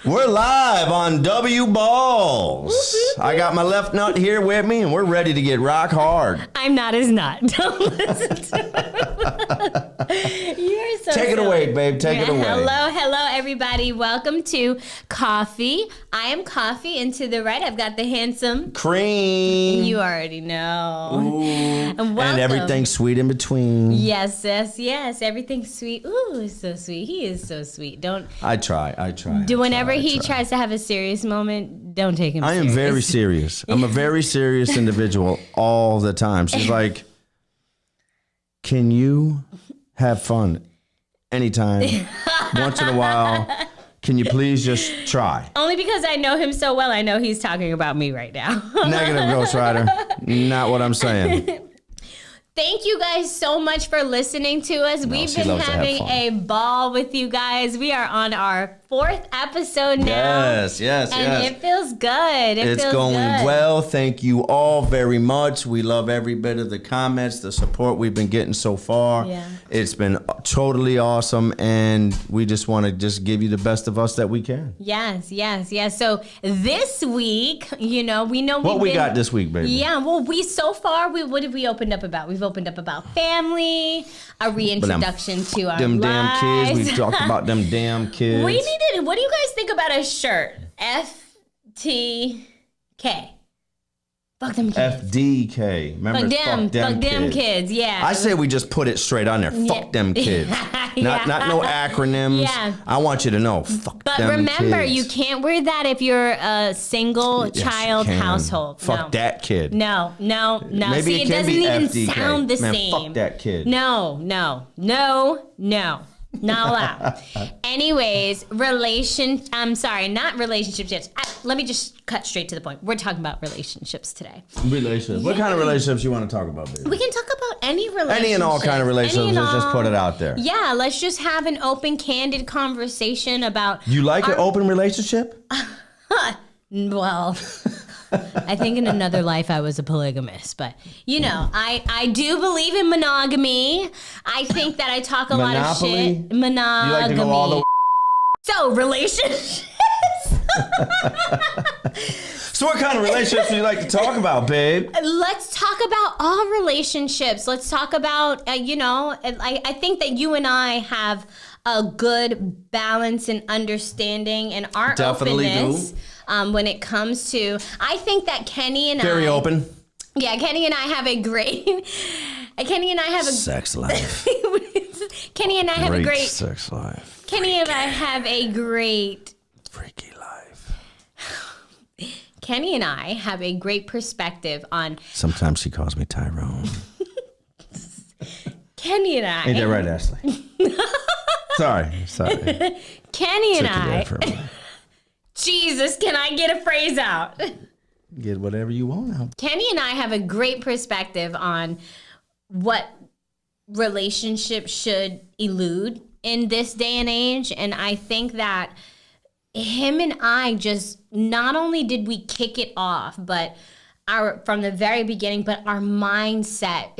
We're live on W Balls. I got my left nut here with me, and we're ready to get rock hard. I'm not his nut. Don't listen to him. You're so Take it silly. away, babe. Take it away. Hello, everybody. Welcome to Coffee. I am Coffee, and to the right, I've got the handsome Cream. You already know. Ooh. And And everything sweet in between. Yes. Everything's sweet. Ooh, so sweet. He is so sweet. Don't. I try. Whenever he tries to have a serious moment, don't take him I am serious. very serious. I'm a very serious individual all the time. She's like, can you have fun anytime, once in a while? Can you please just try? Only because I know him so well, I know he's talking about me right now. Negative, Ghost Rider. Not what I'm saying. Thank you guys so much for listening to us. We've been having a ball with you guys. We are on our 4th episode now. Yes. And it feels good. It's going well. Thank you all very much. We love every bit of the comments, the support we've been getting so far. Yeah. It's been totally awesome, and we just want to give you the best of us that we can. Yes. So this week, we know what we got this week, baby. Yeah, well, what have we opened up about? We've opened up about family, a reintroduction to our them lives. damn kids. We talked about them damn kids. What do you guys think about a shirt? FTK. Fuck them kids. FDK. Remember, fuck them kids. Yeah. I say we just put it straight on there. Fuck them kids. Not no acronyms. Yeah. I want you to know. Fuck but them remember, kids. you can't wear that if you're a single child household. Fuck that kid. No. Maybe See, it it can doesn't be even FDK. sound the Man, same. fuck that kid. No. Not allowed. Anyways, not relationships yet. Let me just cut straight to the point. We're talking about relationships today. Relationships. What kind of relationships you want to talk about, baby? We can talk about any relationship. Any and all kind of relationships. Let's just put it out there. Yeah, let's just have an open, candid conversation about... You like an open relationship? Well... I think in another life I was a polygamist, but I do believe in monogamy. I think that I talk a lot of shit. Monogamy. You like to go all the way. So relationships. So what kind of relationships do you like to talk about, babe? Let's talk about all relationships. Let's talk about, I think that you and I have a good balance and understing and our Definitely openness. When it comes to, I think that Kenny and Very open. Yeah, Kenny and I have a great. Sex life. Kenny and I have a great sex life. Kenny and I have a great freaky life. Kenny and I have a great perspective on. Sometimes she calls me Tyrone. Kenny and I. Ain't that right, Ashley? Sorry. Kenny and I. Jesus, can I get a phrase out? Get whatever you want out. Kenny and I have a great perspective on what relationships should elude in this day and age. And I think that him and I just, not only did we kick it off, but from the very beginning, but our mindset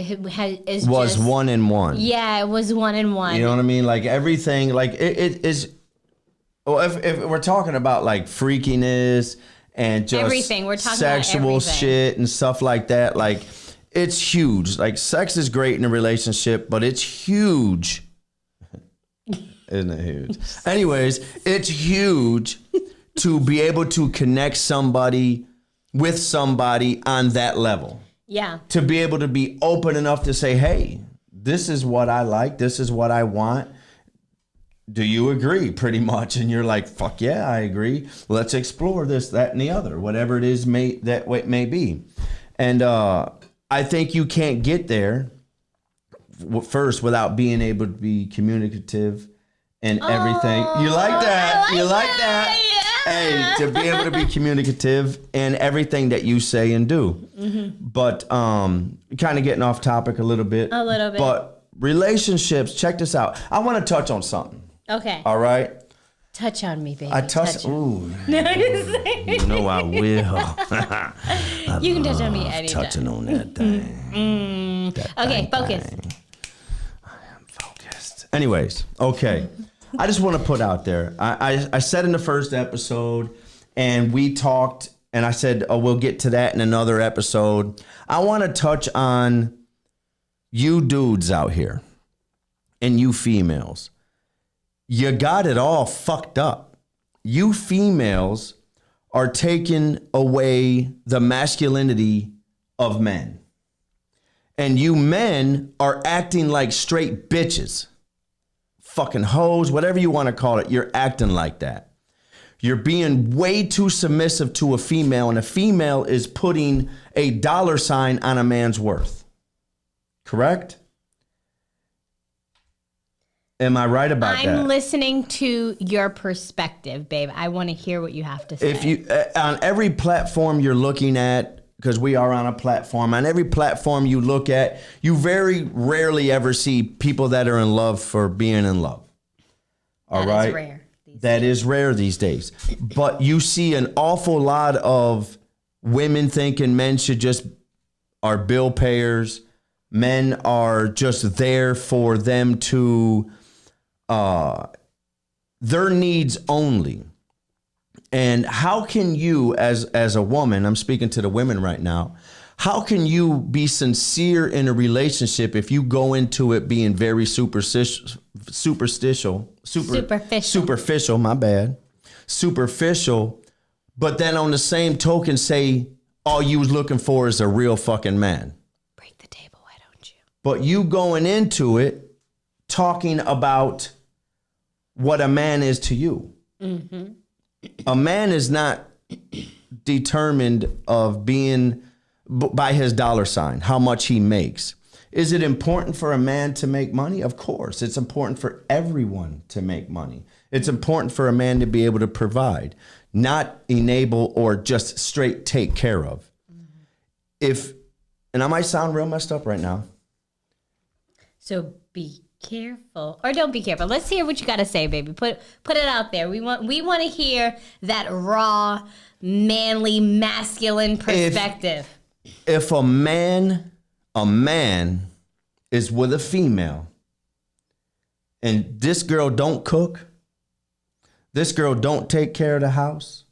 was 1 and 1. Yeah, it was 1 and 1. You know what I mean? Like everything, like it is. Well, if we're talking about like freakiness and just everything, we're talking sexual about everything. shit and stuff like that, like it's huge. Like sex is great in a relationship, but it's huge. Isn't it huge? Anyways, it's huge to be able to connect somebody with somebody on that level. Yeah. To be able to be open enough to say, hey, this is what I like. This is what I want. Do you agree? Pretty much. And you're like, fuck yeah, I agree. Let's explore this, that, and the other, whatever it is that way it may be. And I think you can't get there first without being able to be communicative and everything. You like that? You like that? Yeah. Hey, to be able to be communicative in everything that you say and do. Mm-hmm. But kind of getting off topic a little bit. A little bit. But relationships, check this out. I want to touch on something. Okay. All right? Touch on me, baby. I touch. Ooh. No, You know I will. you can touch on me anytime. Touching on that thing. Okay, focus. I am focused. Anyways, okay. I just want to put out there. I said in the first episode, and we talked, and I said, oh, we'll get to that in another episode. I want to touch on you dudes out here and you females. You got it all fucked up. You females are taking away the masculinity of men. And you men are acting like straight bitches. Fucking hoes, whatever you want to call it. You're acting like that. You're being way too submissive to a female, and a female is putting a dollar sign on a man's worth. Correct? Am I right about that? I'm listening to your perspective, babe. I want to hear what you have to say. If you on every platform you're looking at, because we are on a platform, on every platform you look at, you very rarely ever see people that are in love for being in love. All right? That is rare. That is rare these days. But you see an awful lot of women thinking men are bill payers. Men are just there for them to, their needs only. And how can you, as a woman, I'm speaking to the women right now, how can you be sincere in a relationship if you go into it being very superficial, but then on the same token say all you was looking for is a real fucking man? Break the table, why don't you? But you going into it talking about what a man is to you. Mm-hmm. A man is not determined of being by his dollar sign, how much he makes. Is it important for a man to make money? Of course. It's important for everyone to make money. It's important for a man to be able to provide, not enable or just straight take care of. Mm-hmm. And I might sound real messed up right now. So be careful, or don't be careful. Let's hear what you got to say, baby. Put it out there. We want to hear that raw, manly, masculine perspective. If a man is with a female, and this girl don't cook, this girl don't take care of the house,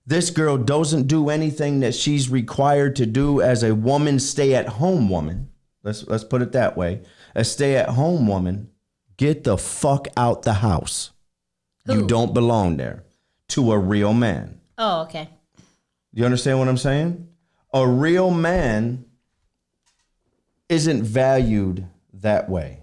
this girl doesn't do anything that she's required to do as a woman, stay-at-home woman. Let's put it that way. A stay-at-home woman, get the fuck out the house. Who? You don't belong there. To a real man. Oh, okay. You understand what I'm saying? A real man isn't valued that way.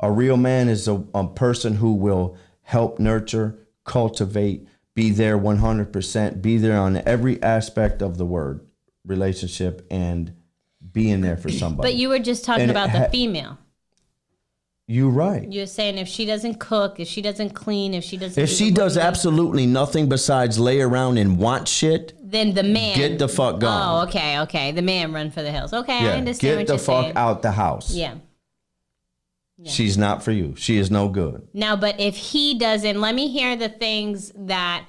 A real man is a person who will help nurture, cultivate, be there 100%, be there on every aspect of the word, relationship, and being there for somebody. But you were just talking about the female. You're right. You're saying if she doesn't cook, if she doesn't clean, if she doesn't... If she does absolutely nothing besides lay around and want shit... Then the man... Get the fuck gone. Oh, okay. The man run for the hills. Okay, yeah, I understand what you're saying. Get the fuck out the house. Yeah. She's not for you. She is no good. Now, but if he doesn't... Let me hear the things that...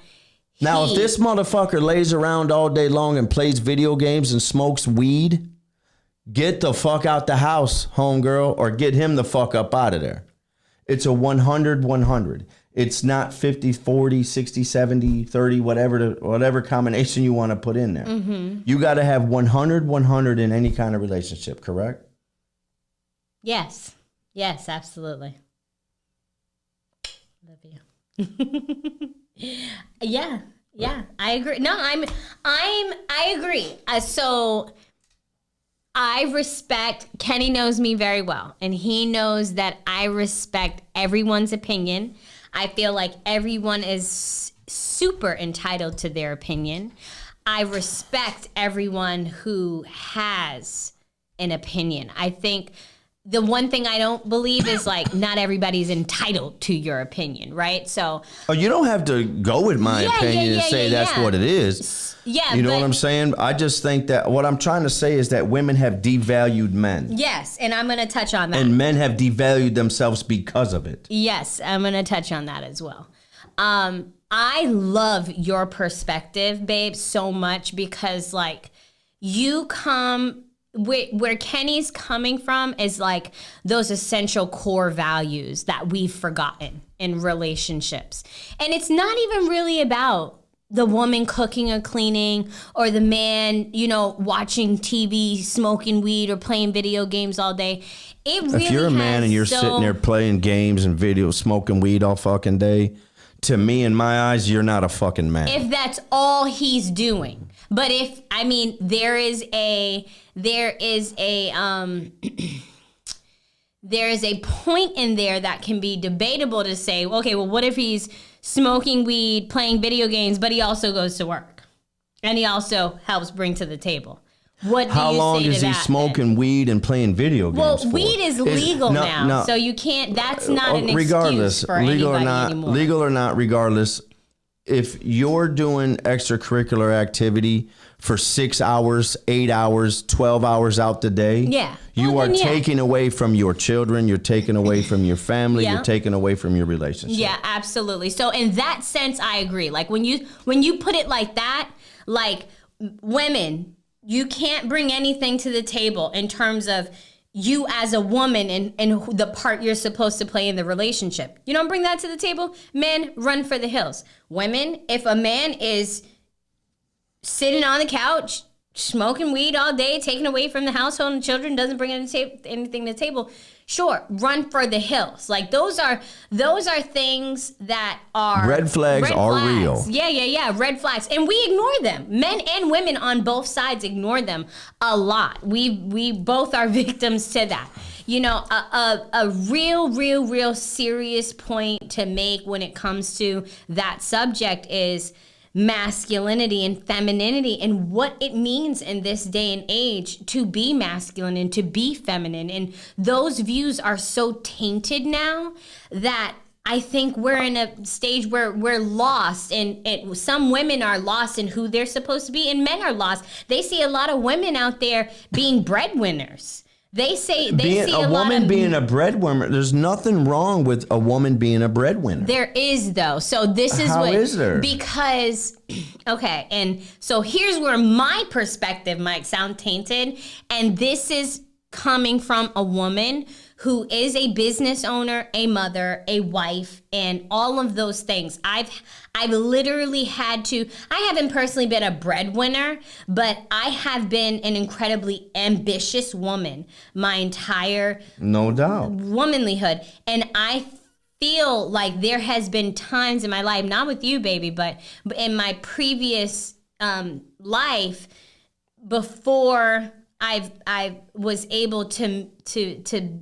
Now, if this motherfucker lays around all day long and plays video games and smokes weed... Get the fuck out the house, homegirl, or get him the fuck up out of there. It's a 100-100. It's not 50-40, 60-70, 30, whatever combination you want to put in there. Mm-hmm. You got to have 100-100 in any kind of relationship, correct? Yes. Yes, absolutely. Love you. Yeah, I agree. No, I agree. So I respect, Kenny knows me very well, and he knows that I respect everyone's opinion. I feel like everyone is super entitled to their opinion. I respect everyone who has an opinion. I think the one thing I don't believe is like not everybody's entitled to your opinion, right? So you don't have to go with my opinion and say that's what it is. Yeah, you know what I'm saying? I just think that what I'm trying to say is that women have devalued men. Yes, and I'm going to touch on that. And men have devalued themselves because of it. Yes, I'm going to touch on that as well. I love your perspective, babe, so much because like you come where Kenny's coming from is like those essential core values that we've forgotten in relationships. And it's not even really about the woman cooking or cleaning or the man, watching TV, smoking weed or playing video games all day. It really if you're a man and you're sitting there playing games and video, smoking weed all fucking day, to me, in my eyes, you're not a fucking man. If that's all he's doing. But there is a point in there that can be debatable to say, okay, well, what if he's smoking weed, playing video games, but he also goes to work and he also helps bring to the table? What do How you long say is to he that, smoking then? weed and playing video games Well, for? weed is legal now, so you can't. That's not an excuse for anybody anymore. Legal or not, regardless, if you're doing extracurricular activity for 6 hours, 8 hours, 12 hours out the day, you are taking away from your children, you're taking away from your family, you're taking away from your relationship. Yeah, absolutely. So in that sense, I agree. Like when you put it like that, like women, you can't bring anything to the table in terms of you as a woman and the part you're supposed to play in the relationship. You don't bring that to the table. Men, run for the hills. Women, if a man is sitting on the couch, smoking weed all day, taken away from the household and children, doesn't bring anything to the table, sure, run for the hills. Like those are things that are red flags are real. Yeah. Red flags, and we ignore them. Men and women on both sides ignore them a lot. We both are victims to that. A real serious point to make when it comes to that subject is masculinity and femininity and what it means in this day and age to be masculine and to be feminine. And those views are so tainted now that I think we're in a stage where we're lost, and some women are lost in who they're supposed to be, and men are lost. They see a lot of women out there being breadwinners. They see a woman being a breadwinner. There's nothing wrong with a woman being a breadwinner. There is, though. So this is How is there? Because, okay, and so here's where my perspective might sound tainted, and this is coming from a woman who is a business owner, a mother, a wife, and all of those things. I've literally had to, I haven't personally been a breadwinner, but I have been an incredibly ambitious woman my entire no doubt womanlyhood. And I feel like there has been times in my life, not with you, baby, but in my previous life before I was able to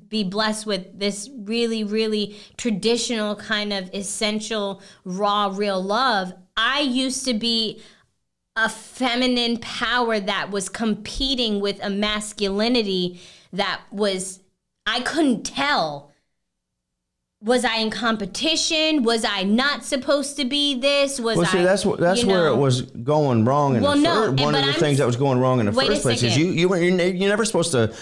be blessed with this really traditional kind of essential raw real love. I used to be a feminine power that was competing with a masculinity that was, I couldn't tell. Was I in competition? Was I not supposed to be this? That's where it was going wrong. One of the things that was going wrong in the first place is you're never supposed to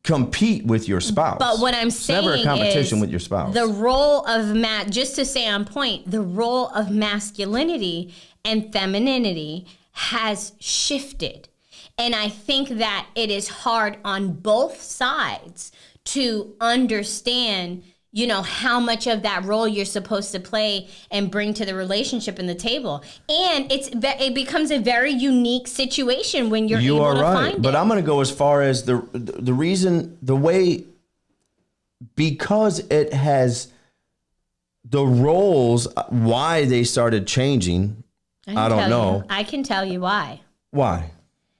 compete with your spouse. But what I'm saying it's never a competition with your spouse. The role of just to say on point, the role of masculinity and femininity has shifted. And I think that it is hard on both sides to understand how much of that role you're supposed to play and bring to the relationship and the table. And it becomes a very unique situation when you're able to find it. But I'm going to go as far as the reason, the way, because it has the roles, why they started changing, I don't know. I can tell you why. Why?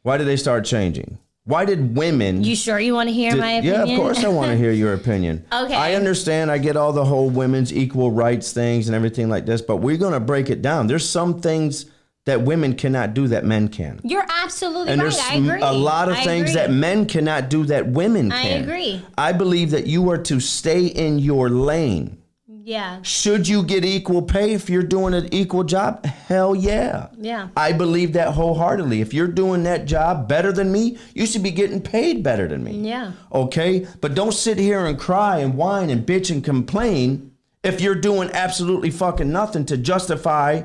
Why did they start changing? Why did women... You sure you want to hear my opinion? Yeah, of course I want to hear your opinion. Okay. I understand. I get all the whole women's equal rights things and everything like this, but we're going to break it down. There's some things that women cannot do that men can. You're absolutely and right. I agree. There's a lot of things that men cannot do that women can. I agree. I believe that you are to stay in your lane. Yeah. Should you get equal pay if you're doing an equal job? Hell yeah. Yeah. I believe that wholeheartedly. If you're doing that job better than me, you should be getting paid better than me. Yeah. Okay? But don't sit here and cry and whine and bitch and complain if you're doing absolutely fucking nothing to justify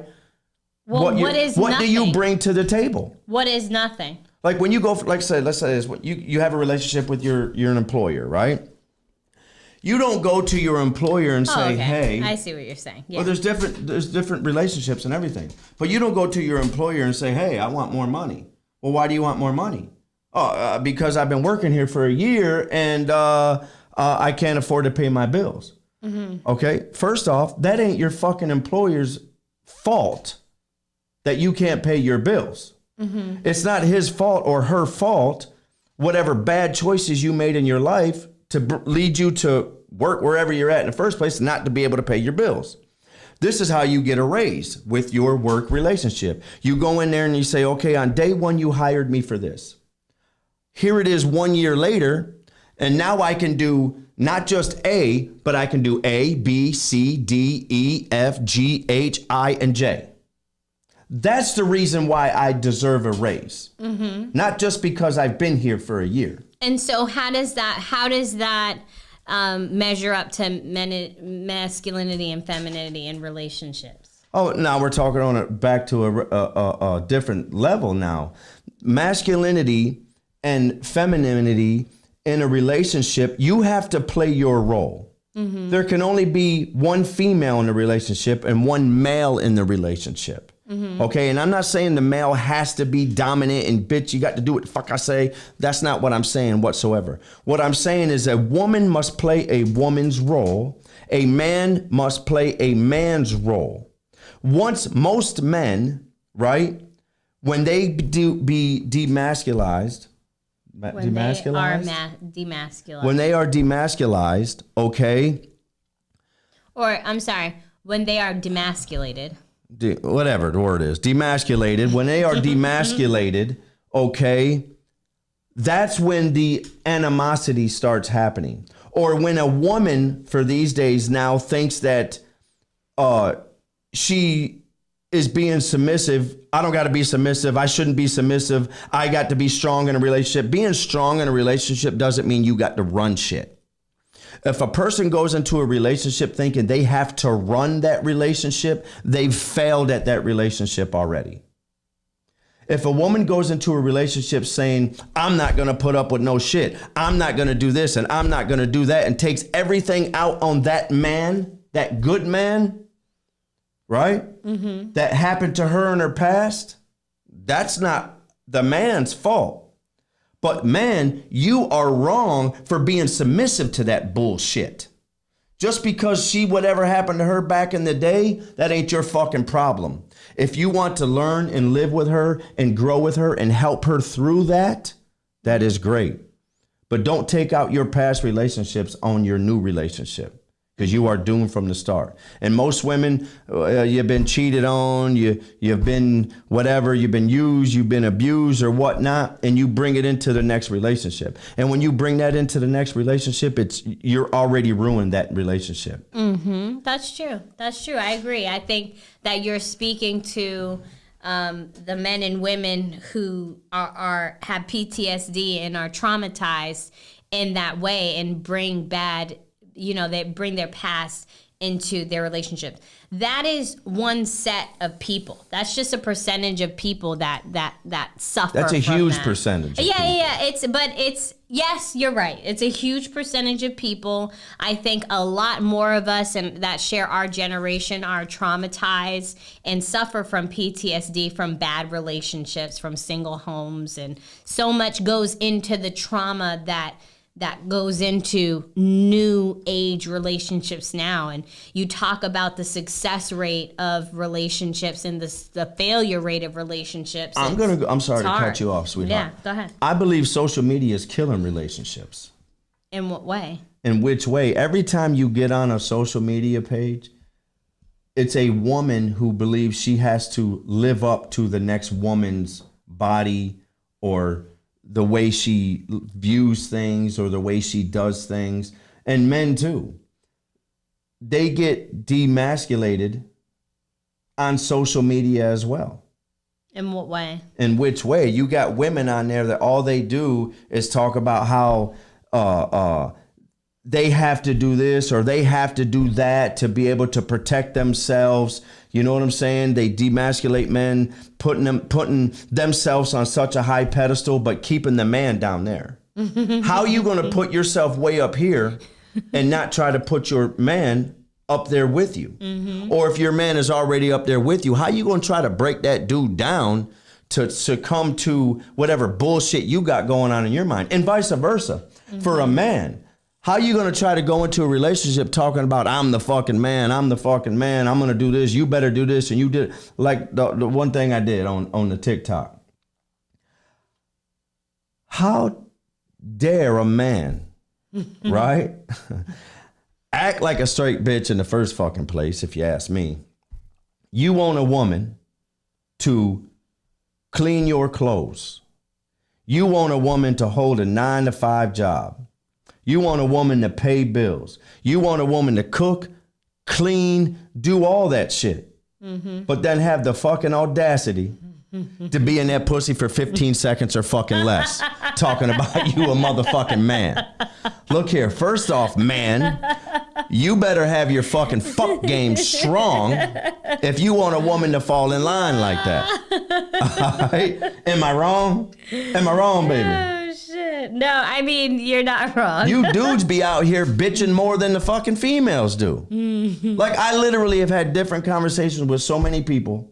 what do you bring to the table? What is nothing? Like when you go, let's say this, you have a relationship with your an employer, right? You don't go to your employer and say, okay. hey. I see what you're saying. Yeah. Well, there's different relationships and everything. But you don't go to your employer and say, hey, I want more money. Well, why do you want more money? Oh, because I've been working here for a year and I can't afford to pay my bills. Mm-hmm. Okay, first off, that ain't your fucking employer's fault that you can't pay your bills. Mm-hmm. It's not his fault or her fault, whatever bad choices you made in your life to lead you to work wherever you're at in the first place, not to be able to pay your bills. This is how you get a raise with your work relationship. You go in there and you say, okay, on day one, you hired me for this. Here it is 1 year later, and now I can do not just A, but I can do A, B, C, D, E, F, G, H, I, and J. That's the reason why I deserve a raise. Mm-hmm. Not just because I've been here for a year. And so how does that measure up to masculinity and femininity in relationships? Oh, now we're talking on it back to a different level now. Masculinity and femininity in a relationship, you have to play your role. Mm-hmm. There can only be one female in the relationship and one male in the relationship. Mm-hmm. Okay, and I'm not saying the male has to be dominant and bitch, you got to do what the fuck I say. That's not what I'm saying whatsoever. What I'm saying is a woman must play a woman's role. A man must play a man's role. Once most men, right, when they be demasculized, When they are demasculized, okay? Or, I'm sorry, when they are demasculated. Whatever the word is, demasculated. When they are demasculated, okay, that's when the animosity starts happening. Or when a woman for these days now thinks that she is being submissive. I don't got to be submissive. I shouldn't be submissive. I got to be strong in a relationship. Being strong in a relationship doesn't mean you got to run shit. If a person goes into a relationship thinking they have to run that relationship, they've failed at that relationship already. If a woman goes into a relationship saying, I'm not going to put up with no shit, I'm not going to do this and I'm not going to do that, and takes everything out on that man, that good man, right? Mm-hmm. That happened to her in her past, that's not the man's fault. But man, you are wrong for being submissive to that bullshit. Just because whatever happened to her back in the day, that ain't your fucking problem. If you want to learn and live with her and grow with her and help her through that, that is great. But don't take out your past relationships on your new relationship, because you are doomed from the start. And most women, you've been cheated on, you've been whatever, you've been used, you've been abused or whatnot, and you bring it into the next relationship. And when you bring that into the next relationship, you're already ruined that relationship. Mm-hmm. That's true. I agree. I think that you're speaking to the men and women who have PTSD and are traumatized in that way and bring they bring their past into their relationship. That is one set of people. That's just a percentage of people that suffer. That's a from huge that. percentage. Yeah. Yes, you're right. It's a huge percentage of people. I think a lot more of us and that share our generation are traumatized and suffer from PTSD from bad relationships, from single homes, and so much goes into the trauma that goes into new age relationships now. And you talk about the success rate of relationships and the failure rate of relationships. I'm sorry to cut you off, sweetheart. Yeah, go ahead. I believe social media is killing relationships. In what way? In which way? Every time you get on a social media page, it's a woman who believes she has to live up to the next woman's body or the way she views things or the way she does things. And men too. They get demasculated on social media as well. In what way? In which way? You got women on there that all they do is talk about how they have to do this or they have to do that to be able to protect themselves. You know what I'm saying? They demasculate men, putting themselves on such a high pedestal, but keeping the man down there. How are you going to put yourself way up here and not try to put your man up there with you? Or if your man is already up there with you, how are you going to try to break that dude down to succumb to whatever bullshit you got going on in your mind? And vice versa. For a man, how are you going to try to go into a relationship talking about, I'm the fucking man, I'm going to do this, you better do this, and you did like the one thing I did on the TikTok. How dare a man, right, act like a straight bitch in the first fucking place, if you ask me. You want a woman to clean your clothes. You want a woman to hold a 9-to-5 job. You want a woman to pay bills. You want a woman to cook, clean, do all that shit. But then have the fucking audacity to be in that pussy for 15 seconds or fucking less, talking about you a motherfucking man. Look here, first off, man, you better have your fucking fuck game strong if you want a woman to fall in line like that. All right? Am I wrong? Am I wrong, baby? Oh, shit. No, I mean, you're not wrong. You dudes be out here bitching more than the fucking females do. Like, I literally have had different conversations with so many people,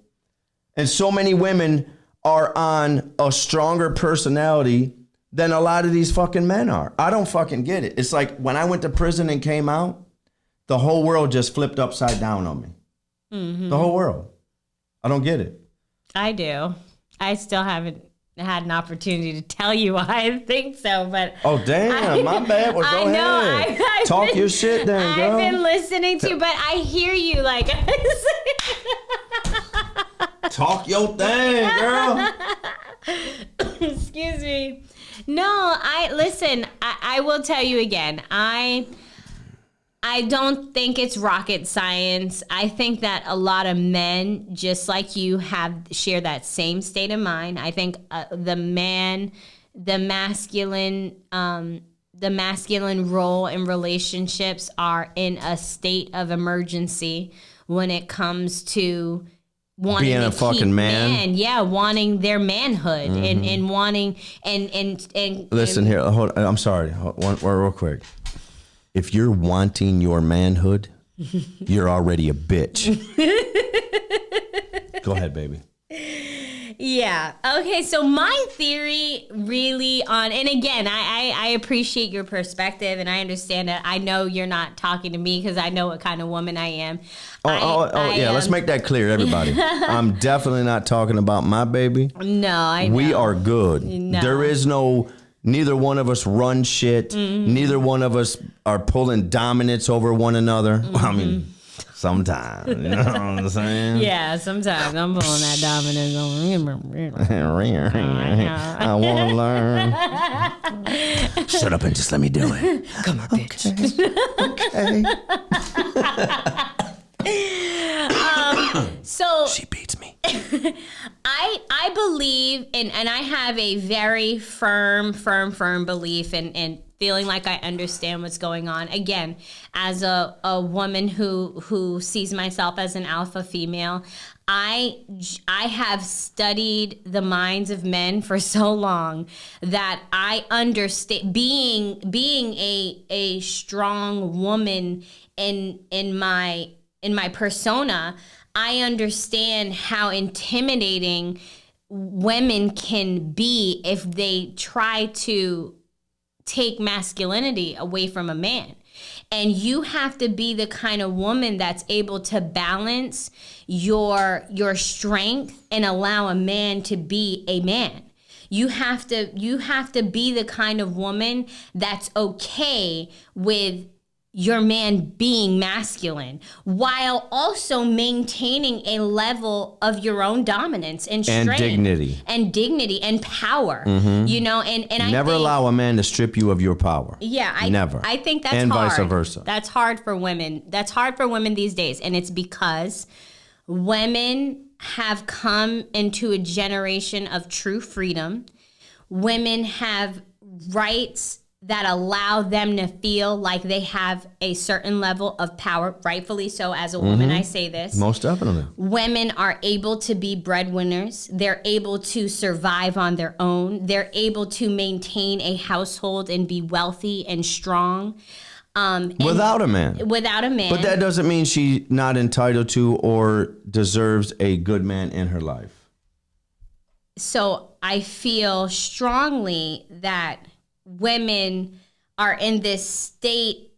and so many women are on a stronger personality than a lot of these fucking men are. I don't fucking get it. It's like when I went to prison and came out, the whole world just flipped upside down on me. The whole world. I don't get it. I do. I still haven't had an opportunity to tell you why I think so, but oh damn, my bad. Well, go ahead. Talk your shit then, girl. I've been listening to you, but I hear you like talk your thing, girl. Excuse me. No, listen, I will tell you again. I don't think it's rocket science. I think that a lot of men, just like you, share that same state of mind. I think the masculine role in relationships are in a state of emergency when it comes to wanting being a fucking man. Yeah, wanting their manhood and wanting and listen here. Hold. I'm sorry. Real quick. If you're wanting your manhood, you're already a bitch. Go ahead, baby. Yeah. Okay. So my theory really and again, I appreciate your perspective and I understand that. I know you're not talking to me because I know what kind of woman I am. Yeah. Let's make that clear, everybody. I'm definitely not talking about my baby. No, I know. We are good. No. There is no... Neither one of us run shit. Neither one of us are pulling dominance over one another. I mean, sometimes. You know what I'm saying? Yeah, sometimes I'm pulling that dominance over. I want to learn. Shut up and just let me do it. Come on, bitch. Okay. So she beats me. I believe and I have a very firm belief and feeling like I understand what's going on. Again, as a woman who sees myself as an alpha female, I have studied the minds of men for so long that I understand being a strong woman in my persona. I understand how intimidating women can be if they try to take masculinity away from a man. And you have to be the kind of woman that's able to balance your strength and allow a man to be a man. You have to be the kind of woman that's okay with your man being masculine while also maintaining a level of your own dominance and strength and dignity and power. You know, and I never allow a man to strip you of your power. Yeah, never. I think that's and hard. Vice versa. That's hard for women. That's hard for women these days, and it's because women have come into a generation of true freedom. Women have rights that allow them to feel like they have a certain level of power, rightfully so. As a woman, I say this. Most definitely. Women are able to be breadwinners. They're able to survive on their own. They're able to maintain a household and be wealthy and strong. Without a man. Without a man. But that doesn't mean she's not entitled to or deserves a good man in her life. So I feel strongly that women are in this state.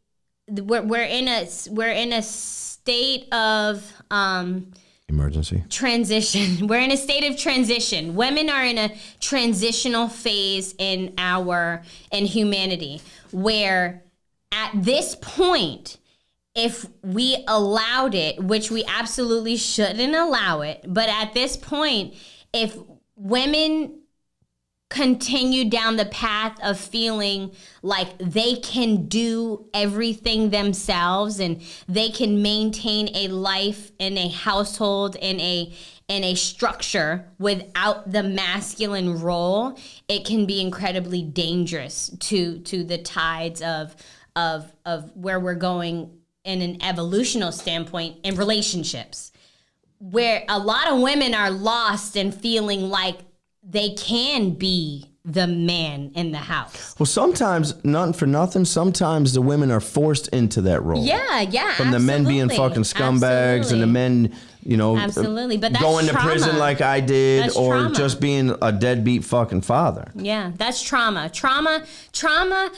We're in a state of Emergency. transition. We're in a state of transition. Women are in a transitional phase in humanity, where at this point, if we allowed it, which we absolutely shouldn't allow it, but at this point, if women continue down the path of feeling like they can do everything themselves and they can maintain a life and a household and a structure without the masculine role, it can be incredibly dangerous to the tides of where we're going in an evolutional standpoint in relationships, where a lot of women are lost and feeling like they can be the man in the house. Well, sometimes, nothing for nothing, sometimes the women are forced into that role. Yeah, From the men being fucking scumbags and the men, absolutely. But that's going to trauma. prison like I did, That's or trauma. just being a deadbeat fucking father. Yeah, that's trauma. Trauma.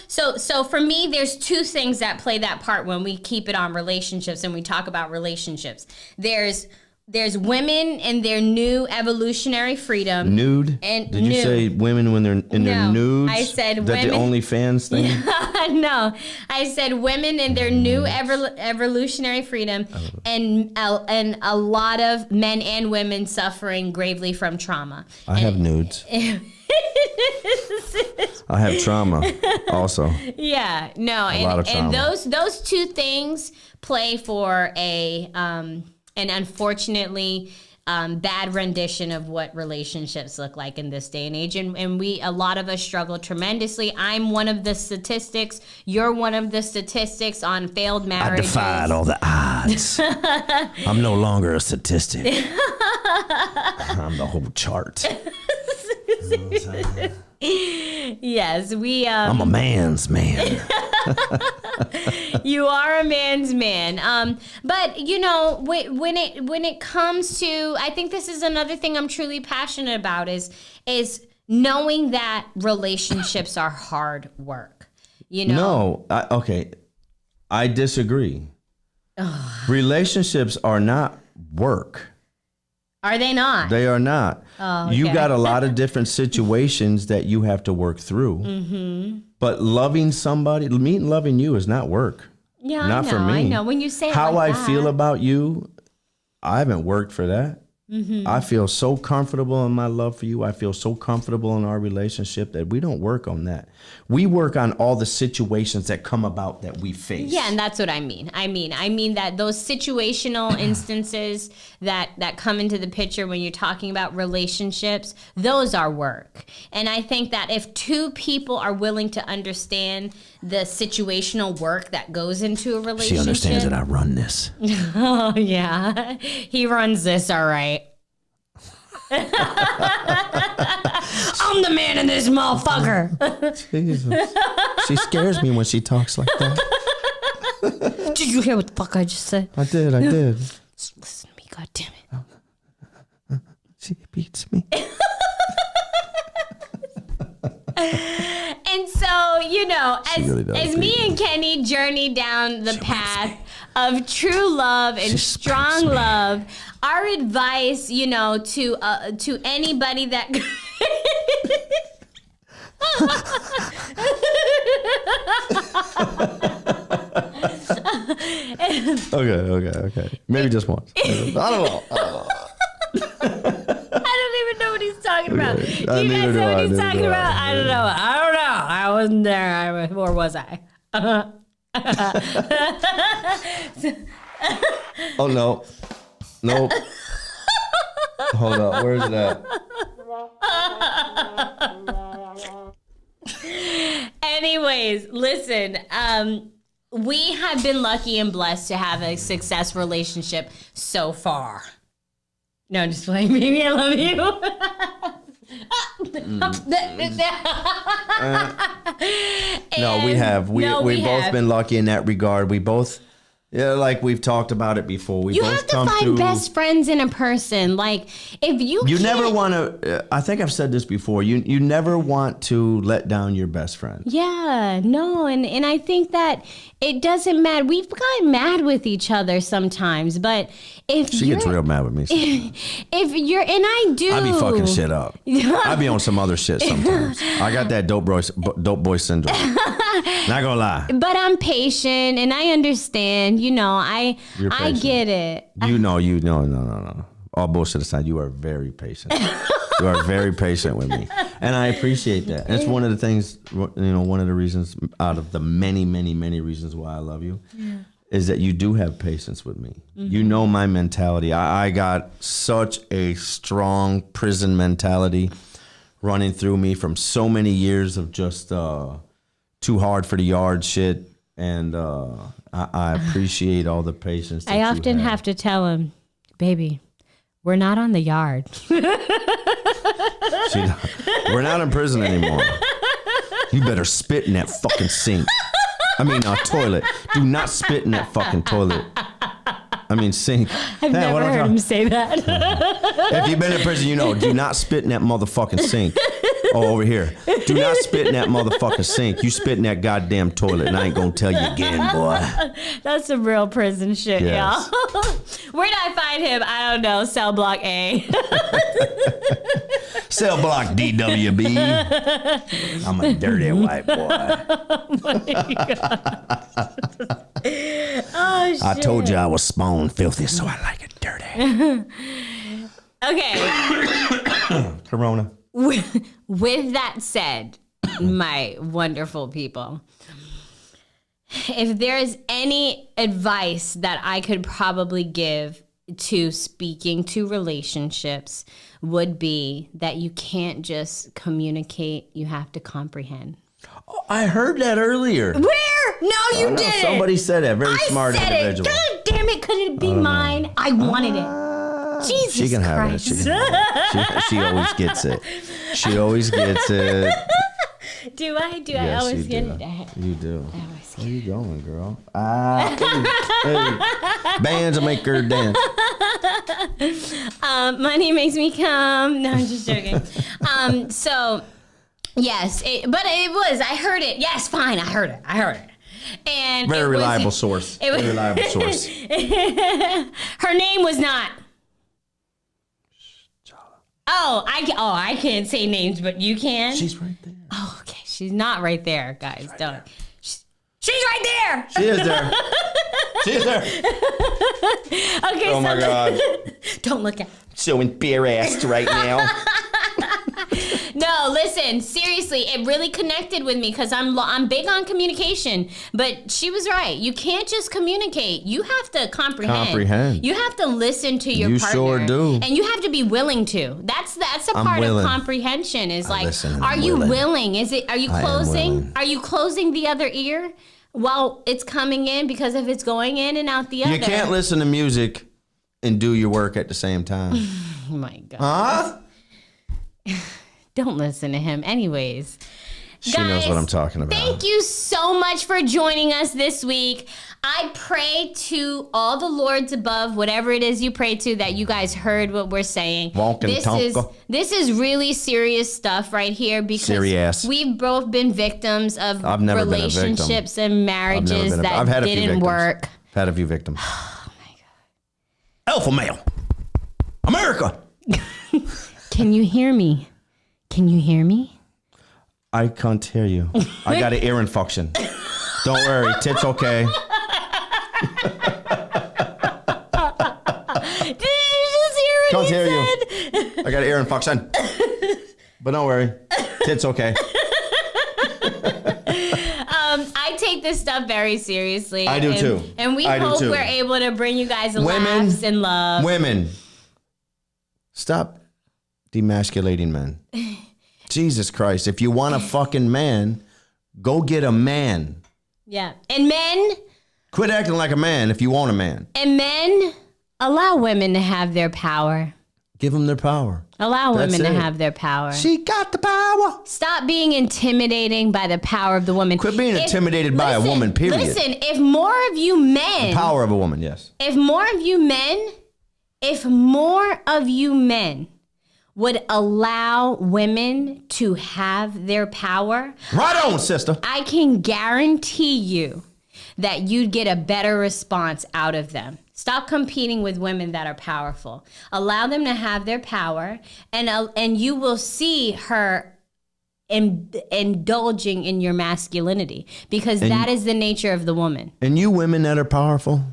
So for me, there's two things that play that part when we keep it on relationships and we talk about relationships. There's women and their new evolutionary freedom. Nude? And Did you nude. say women when they're in their nudes? I said that women. the OnlyFans thing? No, I said women in their new evolutionary freedom, and a lot of men and women suffering gravely from trauma. I have nudes. I have trauma also. Yeah, no, lot of and trauma. those two things play for an unfortunately bad rendition of what relationships look like in this day and age, and a lot of us struggle tremendously. I'm one of the statistics. You're one of the statistics on failed marriages. I defied all the odds. I'm no longer a statistic. I'm the whole chart. Yes, I'm a man's man. You are a man's man. But when it comes to, I think this is another thing I'm truly passionate about is knowing that relationships are hard work. No, I disagree. Relationships are not work. Are they not? They are not. Oh, okay. You got a lot of different situations that you have to work through. Mm-hmm. But loving somebody, me loving you is not work. Yeah, not for me. I know. When you say it how like I that. feel about you, I haven't worked for that. Mm-hmm. I feel so comfortable in my love for you. I feel so comfortable in our relationship that we don't work on that. We work on all the situations that come about that we face. Yeah, and that's what I mean. I mean that those situational instances that come into the picture when you're talking about relationships, those are work. And I think that if two people are willing to understand the situational work that goes into a relationship. She understands that I run this. Oh, yeah. He runs this, all right. I'm the man in this motherfucker. Jesus. She scares me when she talks like that. Did you hear what the fuck I just said? I did. Just listen to me, goddammit. She beats me. And so, as me and Kenny journey down the path of true love and strong love, our advice, to anybody that Okay. Maybe just once. I don't know. I don't even know what he's talking about. Do you guys Neither do know I, what he's neither talking do I. about? I don't know. I wasn't there. Or was I? Oh, no. Nope. Hold up. Where's that? Anyways, listen, we have been lucky and blessed to have a successful relationship so far. No, just playing, baby. I love you. No, we have. We've both have. been lucky in that regard. We both, like we've talked about it before. We You both have to come find through. best friends in a person. Like, if you You can't- never want to. I think I've said this before. You never want to let down your best friend. Yeah, no, and I think that it doesn't matter. We've gotten mad with each other sometimes, but if She gets real mad with me. Sometimes. if you're, and I do, I be fucking shit up. I be on some other shit sometimes. I got that dope boy syndrome. Not gonna lie. But I'm patient and I understand. You know, I patient. get it. No. All bullshit aside, you are very patient. You are very patient with me, and I appreciate that. And it's one of the things, one of the reasons out of the many, many, many reasons why I love you, is that you do have patience with me. Mm-hmm. You know my mentality. I got such a strong prison mentality running through me from so many years of just too hard for the yard shit, and I appreciate all the patience that I often you have to tell him, baby, we're not on the yard. We're not in prison anymore. You better spit in that fucking sink. I mean, toilet. Do not spit in that fucking toilet. I mean, sink. I've never heard him say that. If you've been in prison, you know, do not spit in that motherfucking sink. Oh, over here. Do not spit in that motherfucking sink. You spit in that goddamn toilet, and I ain't gonna tell you again, boy. That's some real prison shit, Yes. y'all. Where did I find him? I don't know. Cell block A. Cell block DWB. I'm a dirty white boy. Oh, shit. I told you I was spawned filthy, so I like it dirty. Okay. Corona. With that said, my wonderful people, if there's any advice that I could probably give to speaking to relationships, would be that you can't just communicate, you have to comprehend. Oh, I heard that earlier. Where? No, you didn't. Somebody said that. Very smart I said individual. it. God damn it, could it be mine? I wanted it. Jesus She can have it. Christ. She can have it. She always gets it. She always gets it. Do I? Do I Yes, always you get do. it? You do. I always Where you going, girl? Hey. Bands will make her dance. Money makes me come. No, I'm just joking. So, yes, but it was. I heard it. Yes, fine. I heard it. And Very it was- reliable source. it was- Very reliable source. Her name was not. I can't say names, but you can. She's right there. Oh, okay. She's not right there, guys. Don't. She's right there. She is there. She is there. Okay. Oh my God. Don't look at. Showing bare ass right now. No, listen. Seriously, it really connected with me because I'm big on communication. But she was right. You can't just communicate. You have to comprehend. You have to listen to your You partner. sure do. And you have to be willing to. That's a I'm part willing. of comprehension. Is like, listen and are I'm you willing. willing? Are you I am closing? willing. Are you closing the other ear while it's coming in? Because if it's going in and out the other, You can't listen to music and do your work at the same time. Oh my God. Huh? Don't listen to him. Anyways. She knows what I'm talking about. Thank you so much for joining us this week. I pray to all the lords above, whatever it is you pray to, that you guys heard what we're saying. This is really serious stuff right here because Serious. we've both been victims of I've never been a victim. relationships and marriages I've that had a few didn't victims. work. I've had a few victims. Oh my God. Alpha male. America. Can you hear me? Can you hear me? I can't hear you. I got an ear infection. Don't worry, tits okay. Did you just hear what Can't he hear said? you. I got an ear infection. But don't worry, tits okay. I take this stuff very seriously. I do too. And we I do hope too. we're able to bring you guys Women- laughs and love. Women, stop demasculating men. Jesus Christ. If you want a fucking man, Go get a man. Yeah. And men. Quit acting like a man if you want a man. And men, allow women to have their power. Give them their power. Allow That's women to it. have their power. She got the power. Stop being intimidating by the power of the woman. Quit being intimidated by a woman, period. Listen, if more of you men... Power of a woman, yes. If more of you men would allow women to have their power... Right on, sister. I can guarantee you that you'd get a better response out of them. Stop competing with women that are powerful. Allow them to have their power, and you will see her indulging in your masculinity, because that is the nature of the woman. And you women that are powerful,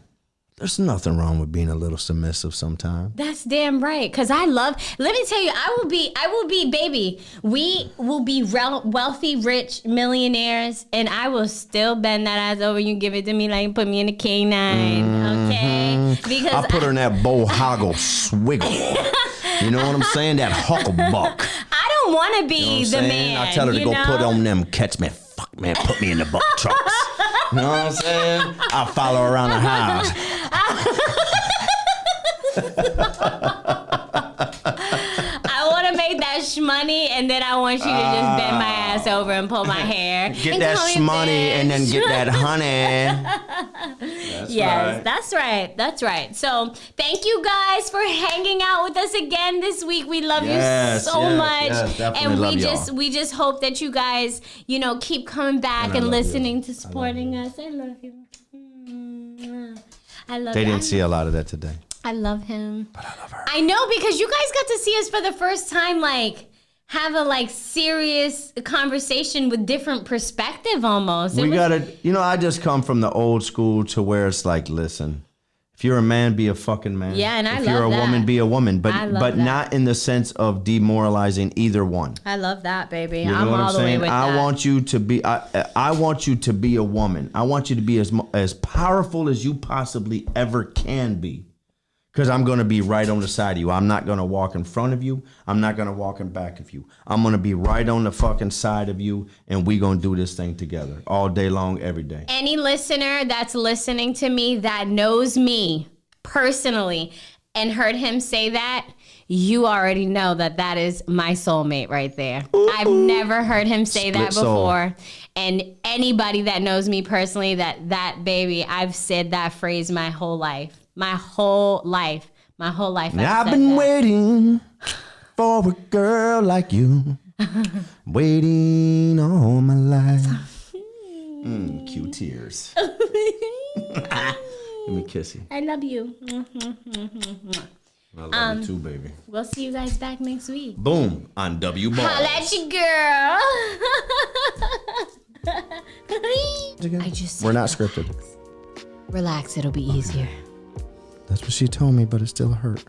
there's nothing wrong with being a little submissive sometimes. That's damn right. Cause let me tell you, I will be, baby. We will be wealthy, rich millionaires, and I will still bend that ass over. You give it to me like put me in a K9, okay? Because I put her in that bow hoggle swiggle. You know what I'm saying? That hucklebuck. I don't want to be the man. I tell her to go put on them catch me, fuck man, put me in the buck trucks. You know what I'm saying? I follow her around the house. I want to make that shmoney, and then I want you to just bend my ass over and pull my hair. Get that shmoney and then get that honey. That's right. That's right. So thank you guys for hanging out with us again this week. We love you so much. Yes, and we just hope that you guys, keep coming back and listening to supporting us. I love you. I love you. They didn't see a lot of that today. I love him. But I love her. I know, because you guys got to see us for the first time, have a serious conversation with different perspective almost. I just come from the old school to where it's like, listen, if you're a man, be a fucking man. Yeah, and I love that. If you're a woman, be a woman. But that. Not in the sense of demoralizing either one. I love that, baby. You know I'm what all I'm the way saying? with I that. want you to be. I want you to be a woman. I want you to be as powerful as you possibly ever can be. Because I'm going to be right on the side of you. I'm not going to walk in front of you. I'm not going to walk in back of you. I'm going to be right on the fucking side of you, and we going to do this thing together all day long, every day. Any listener that's listening to me that knows me personally and heard him say that, you already know that is my soulmate right there. I've never heard him say that before. And anybody that knows me personally, that baby, I've said that phrase my whole life. My whole life. I've been waiting for a girl like you. Waiting all my life. Cute tears. Let me kiss you. I love you. I love you too, baby. We'll see you guys back next week. Boom on W Balls. Holla at your girl. We're not scripted. Relax, it'll be easier. That's what she told me, but it still hurt.